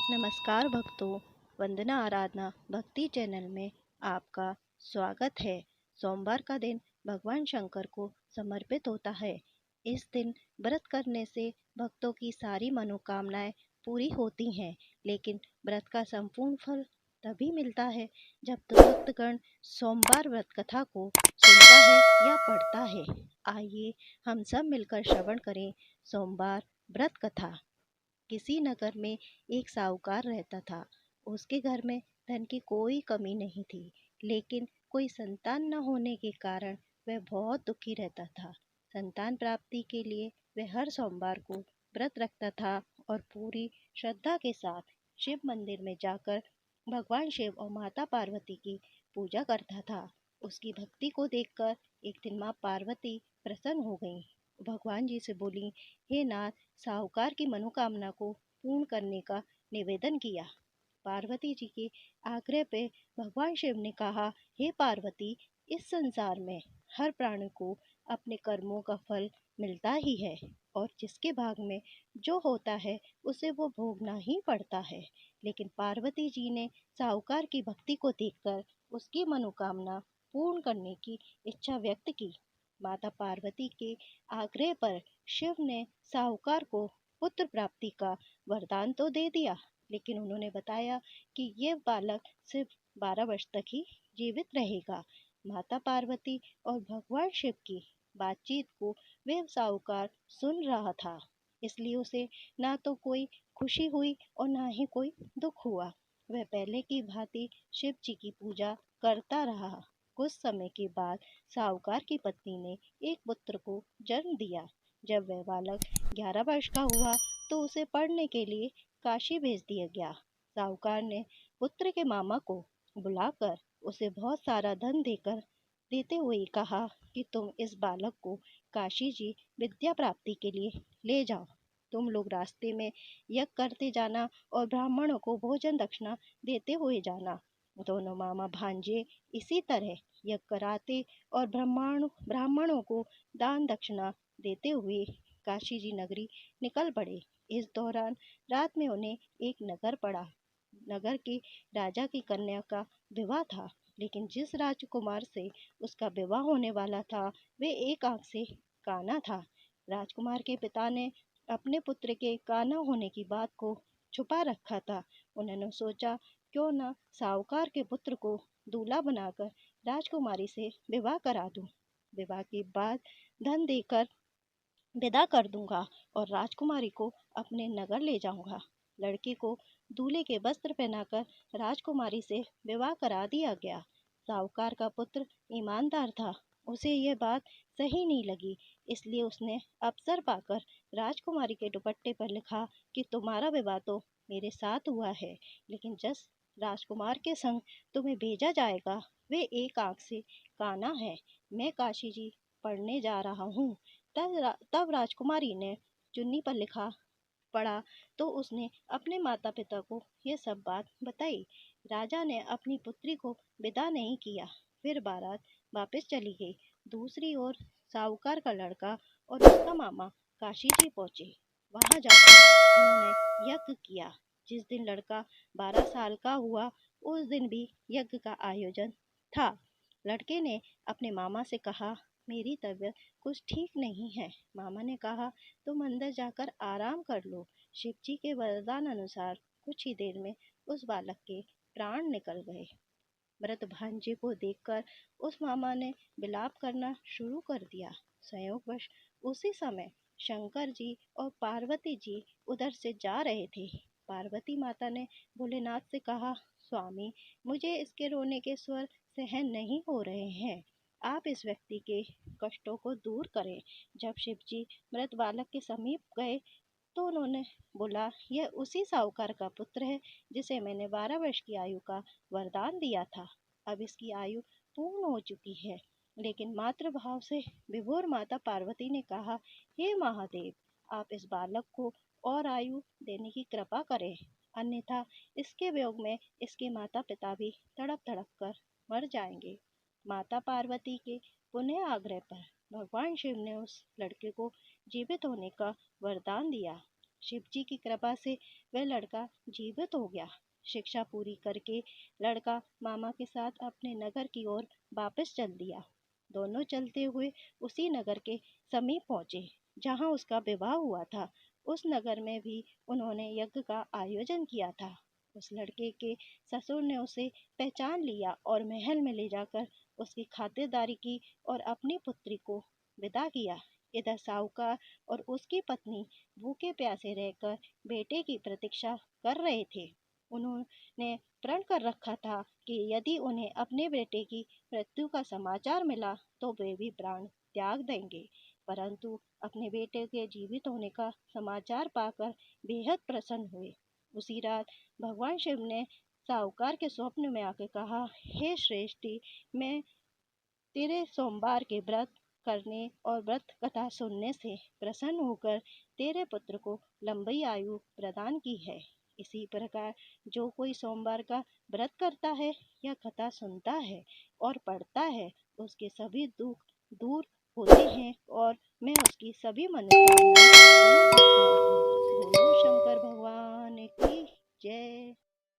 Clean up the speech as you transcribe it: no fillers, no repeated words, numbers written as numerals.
नमस्कार भक्तों, वंदना आराधना भक्ति चैनल में आपका स्वागत है। सोमवार का दिन भगवान शंकर को समर्पित होता है। इस दिन व्रत करने से भक्तों की सारी मनोकामनाएं पूरी होती हैं, लेकिन व्रत का संपूर्ण फल तभी मिलता है जब तो भक्तगण सोमवार व्रत कथा को सुनता है या पढ़ता है। आइए हम सब मिलकर श्रवण करें सोमवार व्रत कथा। किसी नगर में एक साहूकार रहता था। उसके घर में धन की कोई कमी नहीं थी, लेकिन कोई संतान न होने के कारण वह बहुत दुखी रहता था। संतान प्राप्ति के लिए वह हर सोमवार को व्रत रखता था और पूरी श्रद्धा के साथ शिव मंदिर में जाकर भगवान शिव और माता पार्वती की पूजा करता था। उसकी भक्ति को देखकर एक दिन माँ पार्वती प्रसन्न हो गईं। भगवान जी से बोली, हे नाथ, साहूकार की मनोकामना को पूर्ण करने का निवेदन किया। पार्वती जी के आग्रह पे भगवान शिव ने कहा, हे पार्वती, इस संसार में हर प्राणी को अपने कर्मों का फल मिलता ही है और जिसके भाग में जो होता है उसे वो भोगना ही पड़ता है। लेकिन पार्वती जी ने साहूकार की भक्ति को देखकर उसकी मनोकामना पूर्ण करने की इच्छा व्यक्त की। माता पार्वती के आग्रह पर शिव ने साहूकार को पुत्र प्राप्ति का वरदान तो दे दिया, लेकिन उन्होंने बताया कि ये बालक सिर्फ 12 वर्ष तक ही जीवित रहेगा। माता पार्वती और भगवान शिव की बातचीत को वह साहूकार सुन रहा था, इसलिए उसे ना तो कोई खुशी हुई और ना ही कोई दुख हुआ। वह पहले की भांति शिव जी की पूजा करता रहा। कुछ समय के बाद साहूकार की पत्नी ने एक पुत्र को जन्म दिया। जब वह बालक 11 वर्ष का हुआ तो उसे पढ़ने के लिए काशी भेज दिया गया। साहूकार ने पुत्र के मामा को बुलाकर उसे बहुत सारा धन देते हुए कहा कि तुम इस बालक को काशी जी विद्या प्राप्ति के लिए ले जाओ। तुम लोग रास्ते में यज्ञ करते जाना और ब्राह्मणों को भोजन दक्षिणा देते हुए जाना। दोनों मामा भांजे इसी तरह यज्ञ कराते और ब्राह्मणों को दान दक्षिणा देते हुए काशी जी नगरी निकल पड़े। इस दौरान रात में उन्हें एक नगर पड़ा। नगर के राजा की कन्या का विवाह था, लेकिन जिस राजकुमार से उसका विवाह होने वाला था वे एक आंख से काना था। राजकुमार के पिता ने अपने पुत्र के काना होने की बात को छुपा रखा था। उन्होंने सोचा, क्यों न साहूकार के पुत्र को दूल्हा बनाकर राजकुमारी से विवाह करा दूं। विवाह के बाद धन देकर विदा कर दूंगा और राजकुमारी को अपने नगर ले जाऊंगा। लड़के को दूल्हे के वस्त्र पहनाकर राजकुमारी से विवाह करा दिया गया। साहूकार का पुत्र ईमानदार था। उसे यह बात सही नहीं लगी, इसलिए उसने अवसर पाकर राजकुमारी के दुपट्टे पर लिखा कि तुम्हारा विवाह तो मेरे साथ हुआ है, लेकिन जिस राजकुमार के संग तुम्हें भेजा जाएगा वे एक आंख से काना है। मैं काशी जी पढ़ने जा रहा हूँ। तब राजकुमारी ने चुन्नी पर लिखा पढ़ा तो उसने अपने माता पिता को यह सब बात बताई। राजा ने अपनी पुत्री को विदा नहीं किया। फिर बारात वापस चली गई। दूसरी ओर साहूकार का लड़का और उसका मामा काशी जी पहुंचे। वहां जाकर उन्होंने यज्ञ किया। जिस दिन लड़का 12 साल का हुआ उस दिन भी यज्ञ का आयोजन था। लड़के ने अपने मामा से कहा, मेरी तबीयत कुछ ठीक नहीं है। मामा ने कहा, तुम अंदर जाकर आराम कर लो। शिव जी के वरदान अनुसार कुछ ही देर में उस बालक के प्राण निकल गए। मृत भांजे को देखकर उस मामा ने विलाप करना शुरू कर दिया। संयोगवश उसी समय शंकर जी और पार्वती जी उधर से जा रहे थे। पार्वती माता ने भोलेनाथ से कहा, स्वामी, मुझे इसके रोने के स्वर सहन नहीं हो रहे हैं। आप इस व्यक्ति के कष्टों को दूर करें। जब शिव जी मृत बालक के समीप गए तो उन्होंने बोला, यह उसी साहूकार का पुत्र है जिसे मैंने 12 वर्ष की आयु का वरदान दिया था। अब इसकी आयु पूर्ण हो चुकी है। लेकिन मातृभाव से विभोर माता पार्वती ने कहा, हे महादेव, आप इस बालक को और आयु देने की कृपा करें, अन्यथा इसके वियोग में इसके माता पिता भी तड़प तड़प कर मर जाएंगे। माता पार्वती के पुनः आग्रह पर भगवान शिव ने उस लड़के को जीवित होने का वरदान दिया। शिव जी की कृपा से वह लड़का जीवित हो गया। शिक्षा पूरी करके लड़का मामा के साथ अपने नगर की ओर वापस चल दिया। दोनों चलते हुए उसी नगर के समीप पहुंचे जहां उसका विवाह हुआ था। उस नगर में भी उन्होंने यज्ञ का आयोजन किया था। उस लड़के के ससुर ने उसे पहचान लिया और महल में ले जाकर उसकी खातिरदारी की और अपनी पुत्री को विदा किया। इधर साहूकार और उसकी पत्नी भूखे प्यासे रहकर बेटे की प्रतीक्षा कर रहे थे। उन्होंने प्रण कर रखा था कि यदि उन्हें अपने बेटे की मृत्यु का समाचार मिला तो वे भी प्राण त्याग देंगे। परंतु अपने बेटे के जीवित होने का समाचार पाकर बेहद प्रसन्न हुए। उसी रात भगवान शिव ने साहूकार के स्वप्न में आकर कहा, हे श्रेष्ठी, मैं तेरे सोमवार के व्रत करने और व्रत कथा सुनने से प्रसन्न होकर तेरे पुत्र को लंबी आयु प्रदान की है। इसी प्रकार जो कोई सोमवार का व्रत करता है या कथा सुनता है और पढ़ता है, उसके सभी दुख दूर होते हैं और मैं उसकी सभी मनोकामनाएं पूर्ण